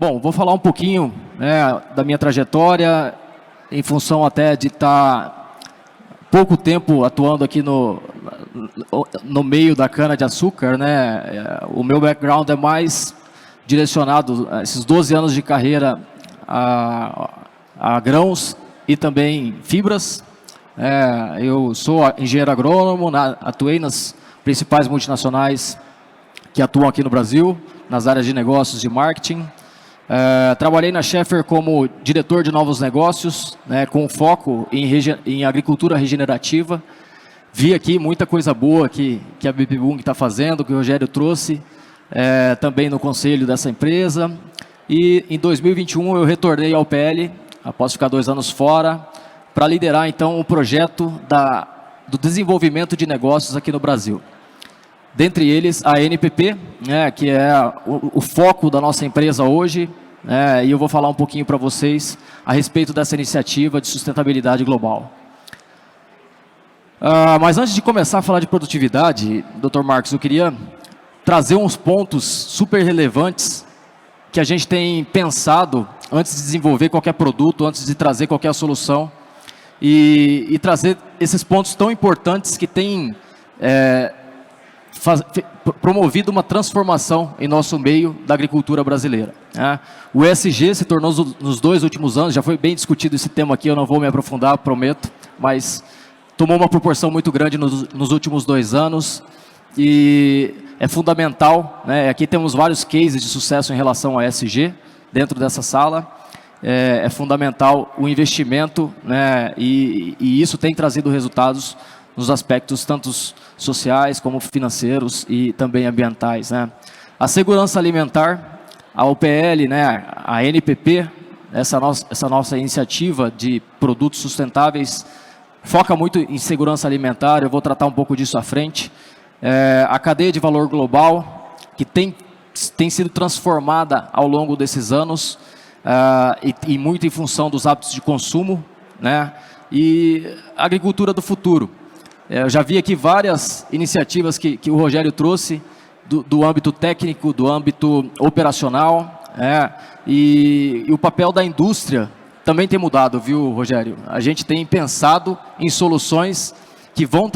Bom, vou falar um pouquinho, né, da minha trajetória, em função até de estar pouco tempo atuando aqui no meio da cana-de-açúcar, né? O meu background é mais direcionado, esses 12 anos de carreira, a grãos e também fibras. Eu sou engenheiro agrônomo, atuei nas principais multinacionais que atuam aqui no Brasil, nas áreas de negócios e marketing. Trabalhei na Schaeffer como diretor de novos negócios, né, com foco em agricultura regenerativa. Vi aqui muita coisa boa que a BP Bung está fazendo, que o Rogério trouxe, também no conselho dessa empresa. E em 2021 eu retornei ao PL, após ficar 2 anos fora, para liderar então o projeto do desenvolvimento de negócios aqui no Brasil. Dentre eles a NPP, né, que é o foco da nossa empresa hoje, e eu vou falar um pouquinho para vocês a respeito dessa iniciativa de sustentabilidade global. Mas antes de começar a falar de produtividade, Dr. Marcos, eu queria trazer uns pontos super relevantes que a gente tem pensado antes de desenvolver qualquer produto, antes de trazer qualquer solução, e trazer esses pontos tão importantes que têm promovido uma transformação em nosso meio da agricultura brasileira. O ESG se tornou nos 2 últimos anos, já foi bem discutido esse tema aqui, eu não vou me aprofundar, prometo, mas tomou uma proporção muito grande nos últimos 2 anos e é fundamental, né? Aqui temos vários cases de sucesso em relação ao ESG dentro dessa sala. É fundamental o investimento, né? E isso tem trazido resultados nos aspectos tanto sociais como financeiros e também ambientais, né? A segurança alimentar, a UPL, né, a NPP, essa nossa iniciativa de produtos sustentáveis, foca muito em segurança alimentar, eu vou tratar um pouco disso à frente. A cadeia de valor global, que tem sido transformada ao longo desses anos, e muito em função dos hábitos de consumo, né? E a agricultura do futuro. Eu já vi aqui várias iniciativas que o Rogério trouxe do âmbito técnico, do âmbito operacional, e o papel da indústria também tem mudado, viu, Rogério? A gente tem pensado em soluções que vão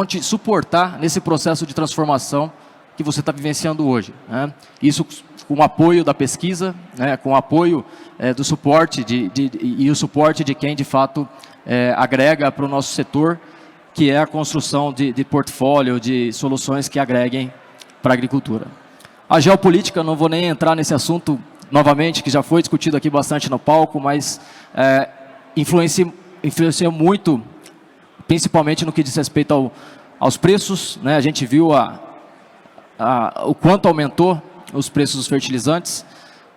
te suportar nesse processo de transformação que você está vivenciando hoje, né? Isso com o apoio da pesquisa, né, com o apoio do suporte e o suporte de quem de fato agrega para o nosso setor, que é a construção de portfólio, de soluções que agreguem para a agricultura. A geopolítica, não vou nem entrar nesse assunto novamente, que já foi discutido aqui bastante no palco, mas influencia muito, principalmente no que diz respeito aos preços, né? A gente viu o quanto aumentou os preços dos fertilizantes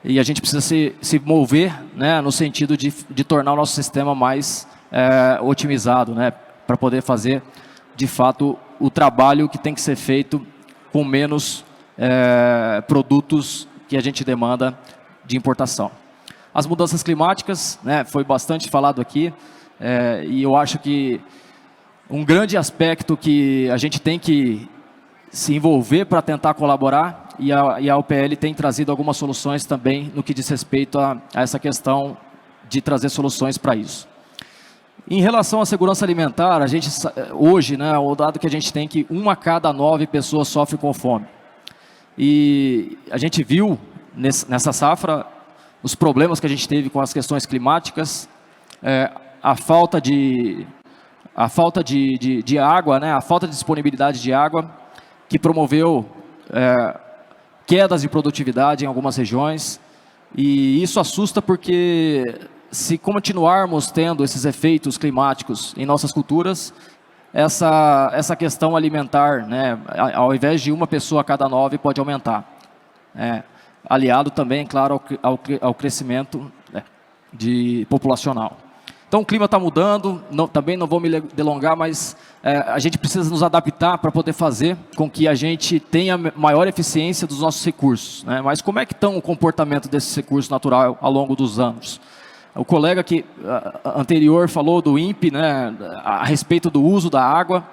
e a gente precisa se mover, né, no sentido de tornar o nosso sistema mais otimizado, né, para poder fazer, de fato, o trabalho que tem que ser feito com menos produtos que a gente demanda de importação. As mudanças climáticas, né, foi bastante falado aqui, e eu acho que um grande aspecto que a gente tem que se envolver para tentar colaborar, e a UPL tem trazido algumas soluções também no que diz respeito a essa questão de trazer soluções para isso. Em relação à segurança alimentar, a gente hoje, né, o dado que a gente tem que 1 a cada 9 pessoas sofre com fome. E a gente viu nessa safra os problemas que a gente teve com as questões climáticas, a falta de água, né, a falta de disponibilidade de água, que promoveu quedas de produtividade em algumas regiões, e isso assusta porque se continuarmos tendo esses efeitos climáticos em nossas culturas, essa questão alimentar, né, ao invés de 1 pessoa a cada 9, pode aumentar. Aliado também, claro, ao crescimento populacional. Então o clima está mudando, também não vou me delongar, mas a gente precisa nos adaptar para poder fazer com que a gente tenha maior eficiência dos nossos recursos, né? Mas como é que estão o comportamento desse recurso natural ao longo dos anos? O colega anterior falou do INPE, né, a respeito do uso da água,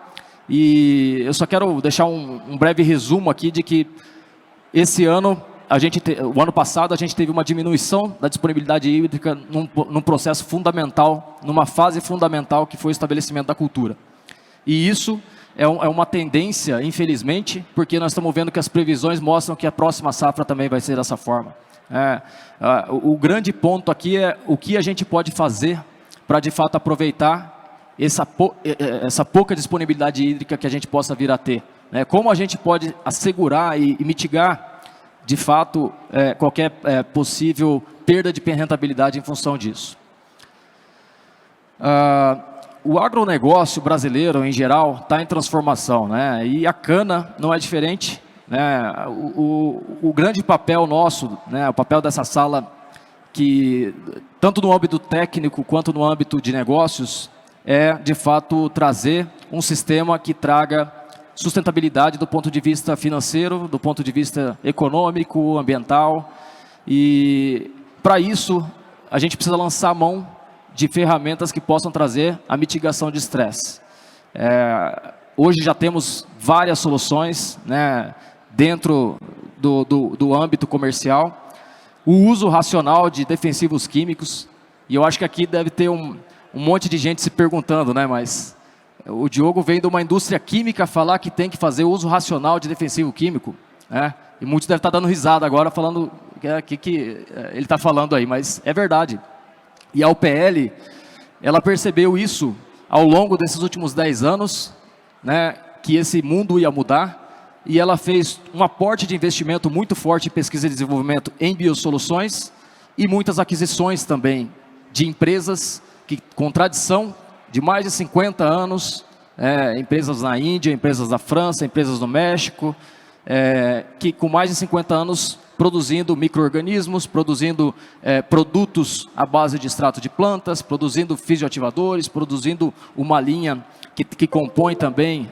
e eu só quero deixar um breve resumo aqui de que esse ano o ano passado a gente teve uma diminuição da disponibilidade hídrica num processo fundamental, numa fase fundamental que foi o estabelecimento da cultura. E isso é uma tendência, infelizmente, porque nós estamos vendo que as previsões mostram que a próxima safra também vai ser dessa forma. O grande ponto aqui é o que a gente pode fazer para, de fato, aproveitar essa pouca disponibilidade hídrica que a gente possa vir a ter. Como a gente pode assegurar e mitigar, de fato, qualquer possível perda de rentabilidade em função disso. O agronegócio brasileiro, em geral, está em transformação, né? E a cana não é diferente, né? O grande papel nosso, né, o papel dessa sala, que tanto no âmbito técnico quanto no âmbito de negócios, é, de fato, trazer um sistema que traga sustentabilidade do ponto de vista financeiro, do ponto de vista econômico, ambiental. E, para isso, a gente precisa lançar a mão de ferramentas que possam trazer a mitigação de estresse. Hoje já temos várias soluções, né, dentro do âmbito comercial. O uso racional de defensivos químicos, e eu acho que aqui deve ter um monte de gente se perguntando, né, mas o Diogo vem de uma indústria química falar que tem que fazer uso racional de defensivo químico, né? E muitos devem estar dando risada agora, falando que ele está falando aí, mas é verdade. E a UPL, ela percebeu isso ao longo desses últimos 10 anos, né, que esse mundo ia mudar, e ela fez um aporte de investimento muito forte em pesquisa e desenvolvimento em biosoluções, e muitas aquisições também de empresas que, com tradição de mais de 50 anos, empresas na Índia, empresas da França, empresas no México, que com mais de 50 anos produzindo micro-organismos, produzindo produtos à base de extrato de plantas, produzindo fisioativadores, produzindo uma linha que compõe também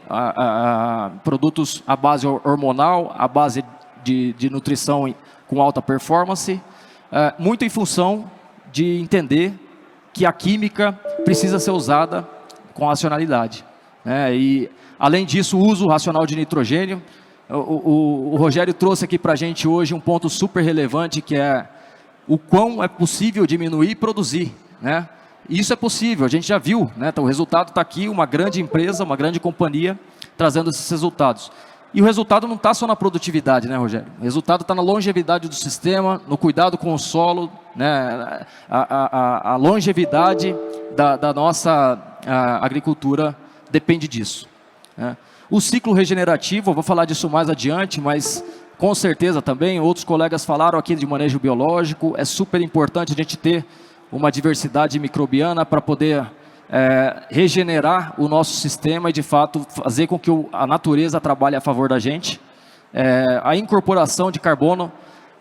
produtos à base hormonal, à base de nutrição com alta performance, muito em função de entender que a química precisa ser usada com racionalidade. E, além disso, o uso racional de nitrogênio. O Rogério trouxe aqui para a gente hoje um ponto super relevante, que é o quão é possível diminuir e produzir, né? Isso é possível, a gente já viu, né? Então, o resultado está aqui, uma grande empresa, uma grande companhia, trazendo esses resultados. E o resultado não está só na produtividade, né, Rogério? O resultado está na longevidade do sistema, no cuidado com o solo, né? A longevidade da nossa agricultura depende disso, né? O ciclo regenerativo, eu vou falar disso mais adiante, mas com certeza também, outros colegas falaram aqui de manejo biológico, é super importante a gente ter uma diversidade microbiana para poder regenerar o nosso sistema e, de fato, fazer com que a natureza trabalhe a favor da gente. A incorporação de carbono,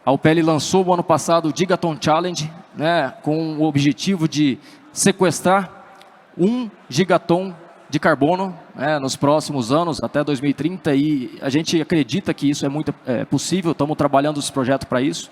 a UPL lançou no ano passado o Gigaton Challenge, né, com o objetivo de sequestrar 1 gigaton de carbono, nos próximos anos, até 2030, e a gente acredita que isso é muito possível. Estamos trabalhando esse projeto para isso,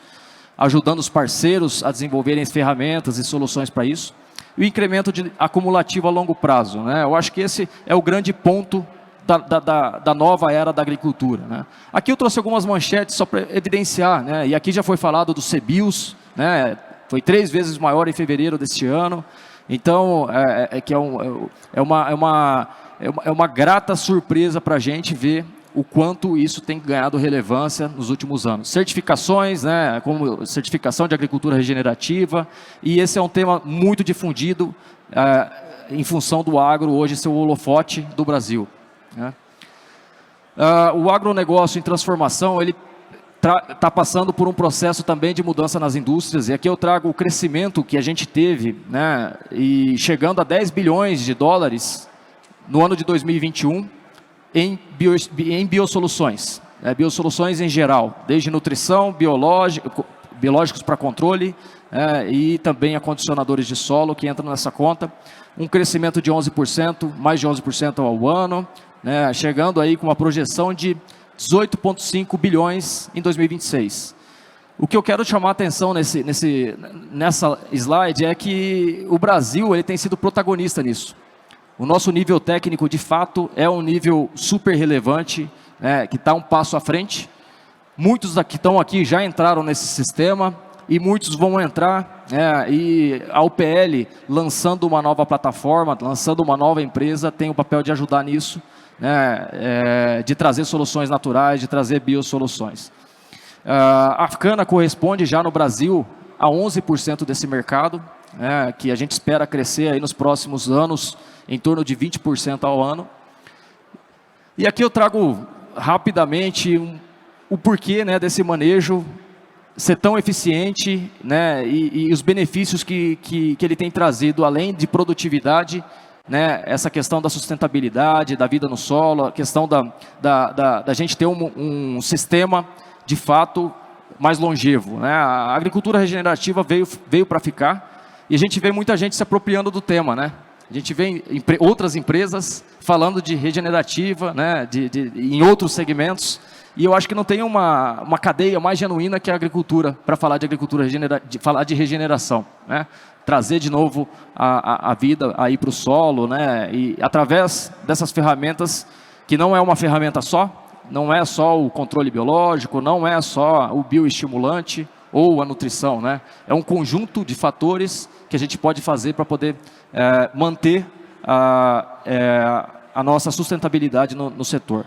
ajudando os parceiros a desenvolverem ferramentas e soluções para isso. E o incremento acumulativo a longo prazo, né? Eu acho que esse é o grande ponto da nova era da agricultura, né? Aqui eu trouxe algumas manchetes só para evidenciar, né? E aqui já foi falado do CBIOS, né? Foi 3 vezes maior em fevereiro deste ano. Então, é uma grata surpresa para a gente ver o quanto isso tem ganhado relevância nos últimos anos. Certificações, né, como certificação de agricultura regenerativa, e esse é um tema muito difundido em função do agro hoje ser o holofote do Brasil, né? O agronegócio em transformação, ele está passando por um processo também de mudança nas indústrias, e aqui eu trago o crescimento que a gente teve, né, e chegando a 10 bilhões de dólares no ano de 2021 em biosoluções, biosoluções em geral, desde nutrição, biológicos para controle, e também acondicionadores de solo que entram nessa conta, um crescimento de 11%, mais de 11% ao ano, né, chegando aí com uma projeção de 18,5 bilhões em 2026. O que eu quero chamar a atenção nessa slide é que o Brasil ele tem sido protagonista nisso. O nosso nível técnico, de fato, é um nível super relevante, que está um passo à frente. Muitos que estão aqui já entraram nesse sistema e muitos vão entrar, e a UPL, lançando uma nova plataforma, lançando uma nova empresa, tem o papel de ajudar nisso, de trazer soluções naturais, de trazer biosoluções. A Afcana corresponde já no Brasil a 11% desse mercado, que a gente espera crescer aí nos próximos anos em torno de 20% ao ano. E aqui eu trago rapidamente o porquê, desse manejo ser tão eficiente, e os benefícios que ele tem trazido, além de produtividade, essa questão da sustentabilidade, da vida no solo, a questão da gente ter um sistema, de fato, mais longevo. A agricultura regenerativa veio para ficar, e a gente vê muita gente se apropriando do tema. A gente vê outras empresas falando de regenerativa, em outros segmentos, e eu acho que não tem uma cadeia mais genuína que a agricultura para falar de agricultura, falar de regeneração. Trazer de novo a vida aí para o solo, e através dessas ferramentas, que não é uma ferramenta só, não é só o controle biológico, não é só o bioestimulante ou a nutrição. É um conjunto de fatores que a gente pode fazer para poder manter a nossa sustentabilidade no setor.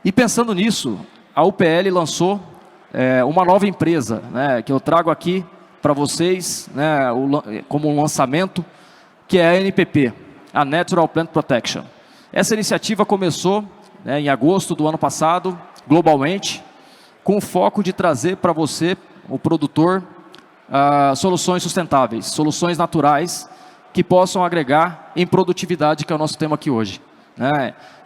E pensando nisso, a UPL lançou uma nova empresa, que eu trago aqui para vocês, como um lançamento, que é a NPP, a Natural Plant Protection. Essa iniciativa começou em agosto do ano passado, globalmente, com o foco de trazer para você, o produtor, soluções sustentáveis, soluções naturais, que possam agregar em produtividade, que é o nosso tema aqui hoje.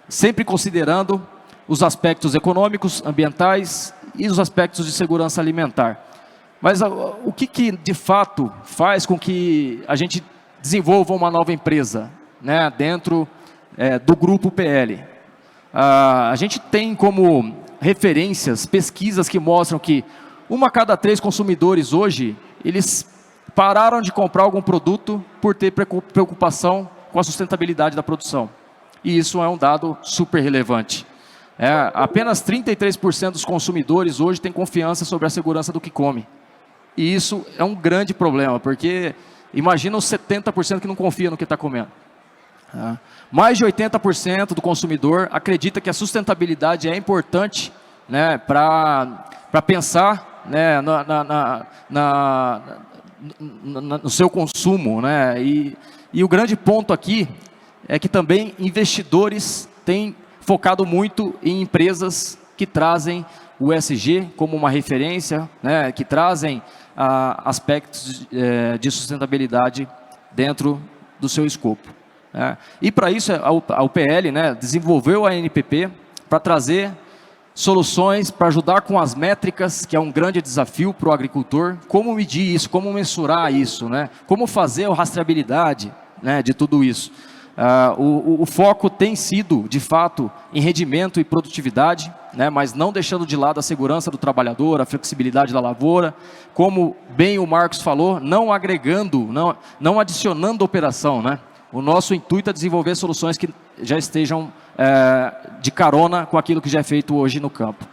Sempre considerando os aspectos econômicos, ambientais e os aspectos de segurança alimentar. Mas o que de fato faz com que a gente desenvolva uma nova empresa, dentro do grupo PL? A gente tem como referências, pesquisas que mostram que 1 a cada 3 consumidores hoje, eles pararam de comprar algum produto por ter preocupação com a sustentabilidade da produção. E isso é um dado super relevante. Apenas 33% dos consumidores hoje têm confiança sobre a segurança do que come. E isso é um grande problema, porque imagina os 70% que não confia no que está comendo. Mais de 80% do consumidor acredita que a sustentabilidade é importante, para pensar, no seu consumo. E o grande ponto aqui é que também investidores têm focado muito em empresas que trazem o ESG como uma referência, que trazem aspectos de sustentabilidade dentro do seu escopo. E para isso a UPL desenvolveu a NPP para trazer soluções, para ajudar com as métricas, que é um grande desafio para o agricultor, como medir isso, como mensurar isso, como fazer a rastreabilidade de tudo isso. O foco tem sido, de fato, em rendimento e produtividade, mas não deixando de lado a segurança do trabalhador, a flexibilidade da lavoura, como bem o Marcos falou, não agregando, não adicionando operação. O nosso intuito é desenvolver soluções que já estejam de carona com aquilo que já é feito hoje no campo.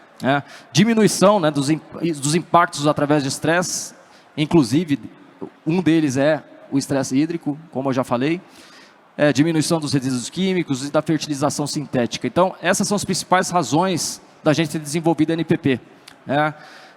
Diminuição dos impactos através de estresse, inclusive um deles é o estresse hídrico, como eu já falei. Diminuição dos resíduos químicos e da fertilização sintética. Então, essas são as principais razões da gente ter desenvolvido a NPP.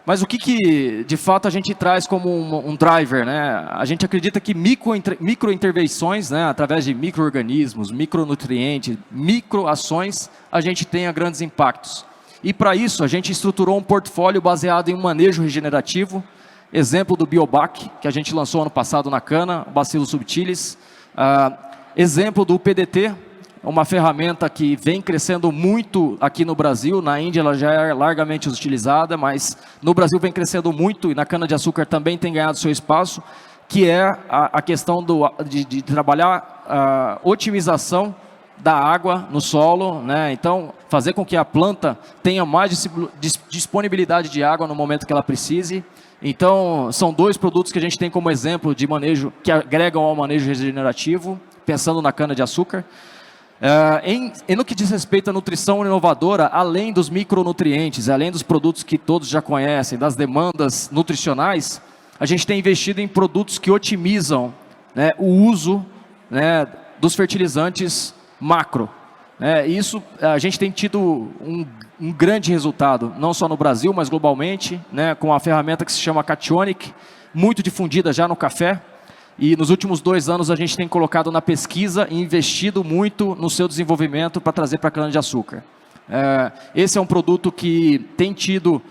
Mas o que de fato a gente traz como um driver? A gente acredita que microintervenções, através de micro-organismos, micronutrientes, microações, a gente tenha grandes impactos. E para isso, a gente estruturou um portfólio baseado em um manejo regenerativo, exemplo do Biobac, que a gente lançou ano passado na cana, o Bacillus subtilis. Exemplo do PDT, uma ferramenta que vem crescendo muito aqui no Brasil. Na Índia ela já é largamente utilizada, mas no Brasil vem crescendo muito e na cana-de-açúcar também tem ganhado seu espaço, que é a questão de trabalhar a otimização da água no solo, então fazer com que a planta tenha mais disponibilidade de água no momento que ela precise. Então são 2 produtos que a gente tem como exemplo de manejo, que agregam ao manejo regenerativo, pensando na cana-de-açúcar. No que diz respeito à nutrição inovadora, além dos micronutrientes, além dos produtos que todos já conhecem, das demandas nutricionais, a gente tem investido em produtos que otimizam, né, o uso, né, dos fertilizantes macro. Isso a gente tem tido um grande resultado, não só no Brasil, mas globalmente, né, com a ferramenta que se chama Cationic, muito difundida já no café. E nos últimos 2 anos a gente tem colocado na pesquisa e investido muito no seu desenvolvimento para trazer para a cana-de-açúcar. Esse é um produto que tem tido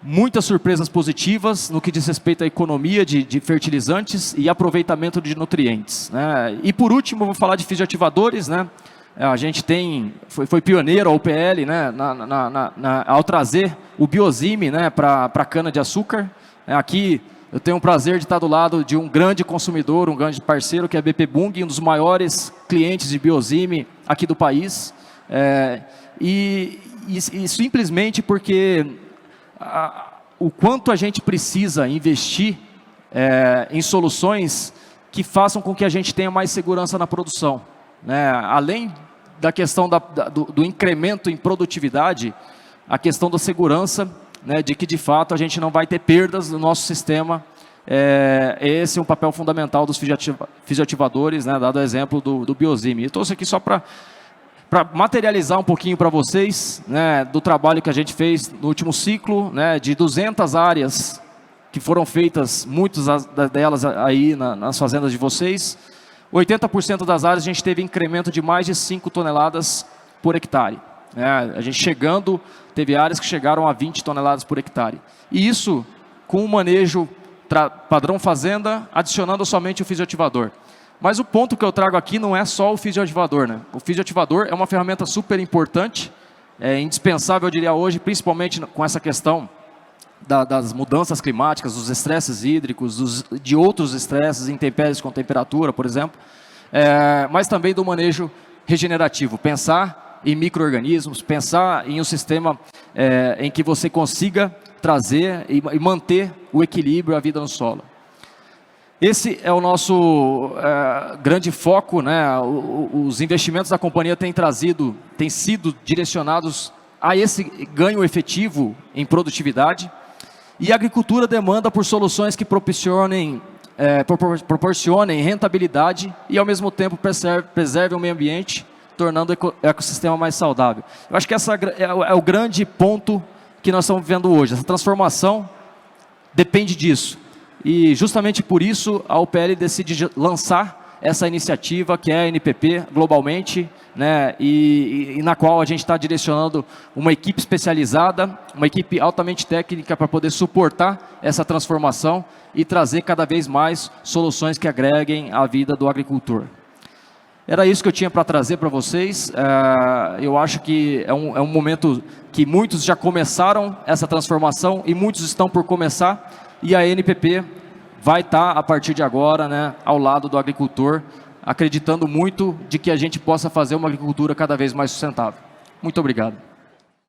muitas surpresas positivas no que diz respeito à economia de fertilizantes e aproveitamento de nutrientes, né? E por último, eu vou falar de fisioativadores, né? A gente foi pioneiro, a UPL, né, ao trazer o Biozime, né, para a cana-de-açúcar. Aqui eu tenho o prazer de estar do lado de um grande consumidor, um grande parceiro, que é a BP Bung, um dos maiores clientes de Biozime aqui do país. E simplesmente porque o quanto a gente precisa investir em soluções que façam com que a gente tenha mais segurança na produção, né? Além da questão do incremento em produtividade, a questão da segurança, né, de que de fato a gente não vai ter perdas no nosso sistema. Esse é um papel fundamental dos fisioativadores, né, dado o exemplo do Biozime. Eu trouxe aqui só para materializar um pouquinho para vocês, né, do trabalho que a gente fez no último ciclo, né, de 200 áreas que foram feitas, muitas delas aí nas fazendas de vocês. 80% das áreas a gente teve incremento de mais de 5 toneladas por hectare. A gente teve áreas que chegaram a 20 toneladas por hectare. E isso com o manejo padrão fazenda, adicionando somente o fisioativador. Mas o ponto que eu trago aqui não é só o fisioativador, né? O fisioativador é uma ferramenta super importante, indispensável, eu diria hoje, principalmente com essa questão das mudanças climáticas, dos estresses hídricos, de outros estresses, intempéries com temperatura, por exemplo, mas também do manejo regenerativo. Pensar em micro-organismos, pensar em um sistema em que você consiga trazer e manter o equilíbrio, a vida no solo. Esse é o nosso grande foco, né? Os investimentos da companhia têm sido direcionados a esse ganho efetivo em produtividade. E a agricultura demanda por soluções que proporcionem rentabilidade e, ao mesmo tempo, preservem o meio ambiente, tornando o ecossistema mais saudável. Eu acho que esse é o grande ponto que nós estamos vivendo hoje. Essa transformação depende disso. E, justamente por isso, a UPL decide lançar essa iniciativa, que é a NPP, globalmente, né, e na qual a gente está direcionando uma equipe especializada, uma equipe altamente técnica para poder suportar essa transformação e trazer cada vez mais soluções que agreguem a vida do agricultor. Era isso que eu tinha para trazer para vocês. Eu acho que é um momento que muitos já começaram essa transformação e muitos estão por começar, e a NPP vai estar, a partir de agora, né, ao lado do agricultor, acreditando muito de que a gente possa fazer uma agricultura cada vez mais sustentável. Muito obrigado.